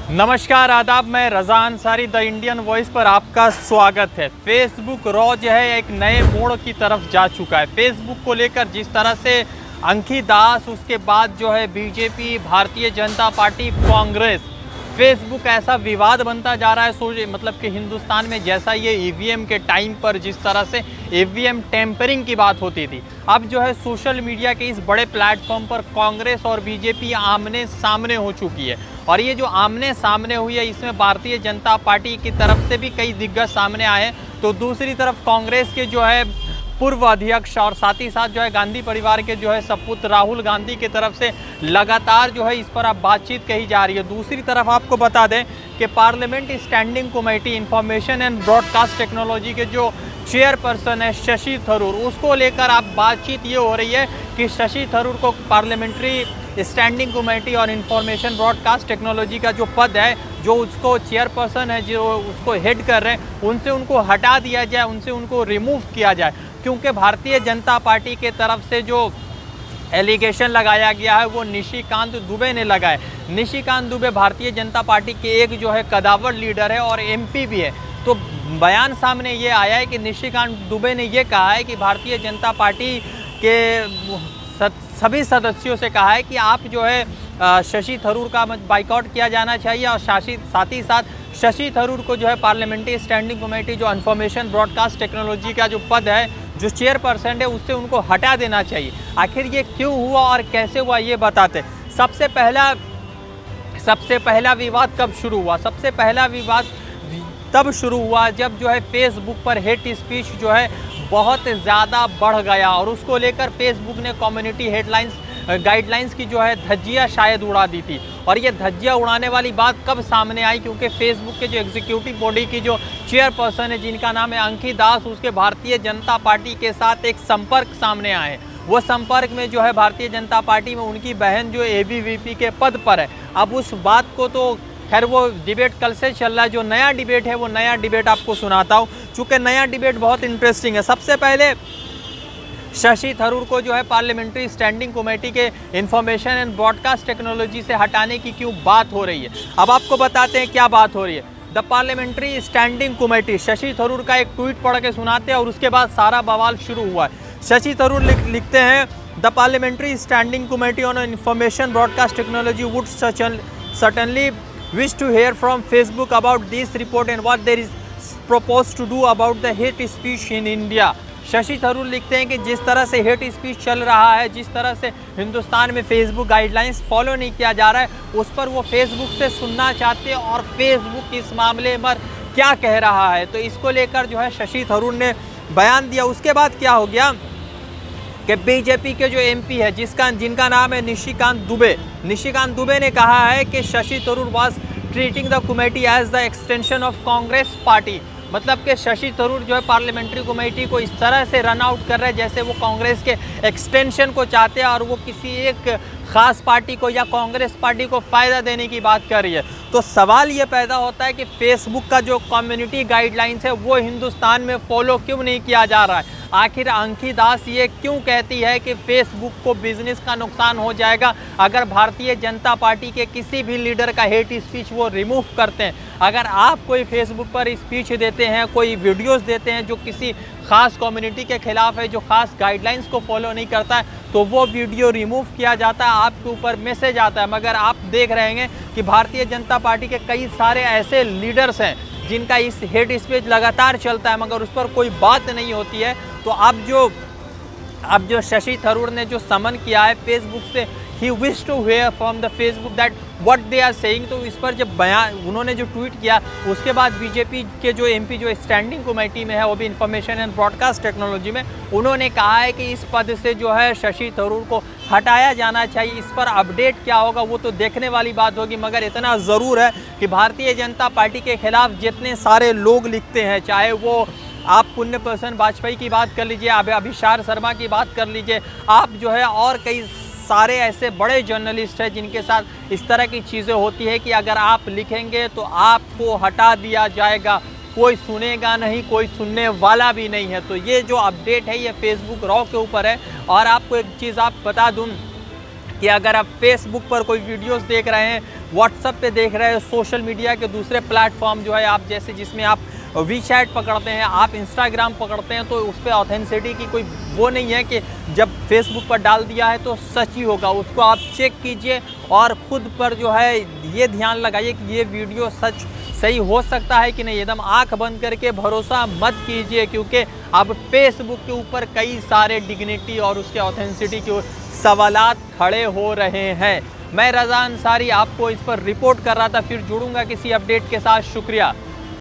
नमस्कार आदाब, मैं Raza Ansari the Indian voice पर आपका स्वागत है। फेसबुक रॉ जो है एक नए मोड़ की तरफ जा चुका है। फेसबुक को लेकर जिस तरह से अंकी दास, उसके बाद जो है BJP, Bharatiya Janata party, Congress, Facebook ऐसा विवाद बनता जा रहा है। मतलब कि हिंदुस्तान में जैसा ये ईवीएम के टाइम पर जिस तरह से ईवीएम टेम्परिंग की बात होती थी, अब जो है सोशल मीडिया के इस बड़े प्लेटफॉर्म पर कांग्रेस और बीजेपी आमने सामने हो चुकी है। और ये जो आमने सामने हुई है, इसमें भारतीय जनता पार्टी की तरफ से भी कई दिग्गज सामने आए हैं, तो दूसरी तरफ कांग्रेस के जो है पूर्व अध्यक्ष और साथ ही साथ जो है गांधी परिवार के जो है सपूत राहुल गांधी की तरफ से लगातार जो है इस पर अब बातचीत कही जा रही है। दूसरी तरफ आपको बता दें कि parliament standing committee information and broadcast technology के जो चेयरपर्सन है शशि थरूर, उसको लेकर अब बातचीत ये हो रही है कि शशि थरूर को पार्लियामेंट्री स्टैंडिंग कमेटी और इंफॉर्मेशन ब्रॉडकास्ट टेक्नोलॉजी का जो पद है, जो उसको चेयरपर्सन है, जो उसको हेड कर रहे हैं, उनसे उनको हटा दिया जाए, उनसे उनको रिमूव किया जाए। क्योंकि भारतीय जनता पार्टी के तरफ से जो एलिगेशन लगाया गया है वो निशिकांत दुबे ने लगाया। निशिकांत दुबे भारतीय जनता पार्टी के एक जो है कदावर लीडर है और एमपी भी है। तो बयान सामने ये आया है कि निशिकांत दुबे ने ये कहा है कि भारतीय जनता पार्टी के सभी सदस्यों से कहा है कि आप जो है शशि थरूर का बाइकआउट किया जाना चाहिए और साथ ही साथ शशि थरूर को जो है पार्लियामेंट्री स्टैंडिंग कमेटी जो इन्फॉर्मेशन ब्रॉडकास्ट टेक्नोलॉजी का जो पद है, जो चेयरपर्सन है, उससे उनको हटा देना चाहिए। आखिर ये क्यों हुआ और कैसे हुआ, ये बताते। सबसे पहला विवाद कब शुरू हुआ? सबसे पहला विवाद तब शुरू हुआ जब जो है फेसबुक पर हेट स्पीच जो है बहुत ज़्यादा बढ़ गया और उसको लेकर फेसबुक ने कम्युनिटी गाइडलाइंस की जो है धज्जियाँ शायद उड़ा दी थी। और ये धज्जियाँ उड़ाने वाली बात कब सामने आई? क्योंकि फेसबुक के जो एग्जीक्यूटिव बॉडी की जो चेयरपर्सन है, जिनका नाम है अंकी दास, उसके भारतीय जनता पार्टी के साथ एक संपर्क सामने आए हैं। वो संपर्क में जो है भारतीय जनता पार्टी में उनकी बहन जो एबीवीपी के पद पर है। अब उस बात को तो खैर वो डिबेट कल से चल रहा है, जो नया डिबेट है वो नया डिबेट आपको सुनाता हूँ, चूँकि नया डिबेट बहुत इंटरेस्टिंग है। सबसे पहले शशि थरूर को जो है पार्लियामेंट्री स्टैंडिंग कमेटी के इंफॉर्मेशन एंड ब्रॉडकास्ट टेक्नोलॉजी से हटाने की क्यों बात हो रही है, अब आपको बताते हैं क्या बात हो रही है। The parliamentary standing committee, Shashi Tharoor का एक ट्वीट पढ़ के सुनाते हैं और उसके बाद सारा बवाल शुरू हुआ है। शशि थरूर लिखते हैं, the parliamentary standing committee on information broadcast technology would certainly wish to hear from Facebook about this report and what there is proposed to do about the hate speech in India। Shashi Tharoor लिखते हैं कि जिस तरह से hate speech चल रहा है, जिस तरह से हिंदुस्तान में फेसबुक गाइडलाइंस फॉलो नहीं किया जा रहा है, उस पर वो फेसबुक से सुनना चाहते हैं और फेसबुक इस मामले पर क्या कह रहा है। तो इसको लेकर जो है शशि थरूर ने बयान दिया। उसके बाद क्या हो गया कि बीजेपी के जो एमपी है, जिनका नाम है निशिकांत दुबे ने कहा है कि Shashi Tharoor was treating the committee as the extension of Congress party. मतलब कि शशि थरूर जो है पार्लियामेंट्री कमेटी को इस तरह से रन आउट कर रहे हैं जैसे वो कांग्रेस के एक्सटेंशन को चाहते हैं और वो किसी एक ख़ास पार्टी को या कांग्रेस पार्टी को फ़ायदा देने की बात कर रही है। तो सवाल ये पैदा होता है कि फेसबुक का जो कम्युनिटी गाइडलाइंस है वो हिंदुस्तान में फॉलो क्यों नहीं किया जा रहा है? आखिर अंकी दास ये क्यों कहती है कि फेसबुक को बिजनेस का नुकसान हो जाएगा अगर भारतीय जनता पार्टी के किसी भी लीडर का हेट स्पीच वो रिमूव करते हैं? अगर आप कोई फेसबुक पर स्पीच देते हैं, कोई वीडियोस देते हैं जो किसी ख़ास कम्युनिटी के ख़िलाफ़ है, जो ख़ास गाइडलाइंस को फॉलो नहीं करता है, तो वो वीडियो रिमूव किया जाता है, आपके ऊपर मैसेज आता है। मगर आप देख रहे हैं कि भारतीय जनता पार्टी के कई सारे ऐसे लीडर्स हैं जिनका इस हेट स्पीच लगातार चलता है मगर उस पर कोई बात नहीं होती है। तो अब जो शशि थरूर ने जो समन किया है फेसबुक से, he wish to hear from the Facebook that what they are saying. तो इस पर जब बयान उन्होंने जो ट्वीट किया, उसके बाद बीजेपी के जो एमपी जो स्टैंडिंग कमेटी में है, वो भी इंफॉर्मेशन एंड ब्रॉडकास्ट टेक्नोलॉजी में, उन्होंने कहा है कि इस पद से जो है शशि थरूर को हटाया जाना चाहिए। इस पर अपडेट क्या होगा वो तो देखने वाली बात होगी, मगर इतना ज़रूर है कि भारतीय जनता पार्टी के खिलाफ़ जितने सारे लोग लिखते हैं, चाहे वो आप पुण्य प्रसन्न वाजपेयी की बात कर लीजिए, अभिषार शर्मा की बात कर लीजिए, आप जो है और कई सारे ऐसे बड़े जर्नलिस्ट हैं जिनके साथ इस तरह की चीज़ें होती है कि अगर आप लिखेंगे तो आपको हटा दिया जाएगा, कोई सुनेगा नहीं, कोई सुनने वाला भी नहीं है। तो ये जो अपडेट है ये फेसबुक रॉ के ऊपर है। और आपको एक चीज़ आप बता दूं कि अगर आप फेसबुक पर कोई वीडियोस देख रहे हैं, व्हाट्सएप पे देख रहे हैं, सोशल मीडिया के दूसरे प्लेटफॉर्म जो है आप जैसे जिसमें आप वीचैट पकड़ते हैं, आप इंस्टाग्राम पकड़ते हैं, तो उस पर ऑथेंटिसिटी की कोई वो नहीं है कि जब फेसबुक पर डाल दिया है तो सच ही होगा। उसको आप चेक कीजिए और ख़ुद पर जो है ये ध्यान लगाइए कि ये वीडियो सही हो सकता है कि नहीं। एकदम आंख बंद करके भरोसा मत कीजिए, क्योंकि अब फेसबुक के ऊपर कई सारे डिग्निटी और उसके ऑथेंटिसिटी के सवालात खड़े हो रहे हैं। मैं रज़ा अंसारी आपको इस पर रिपोर्ट कर रहा था, फिर जुड़ूंगा किसी अपडेट के साथ। शुक्रिया।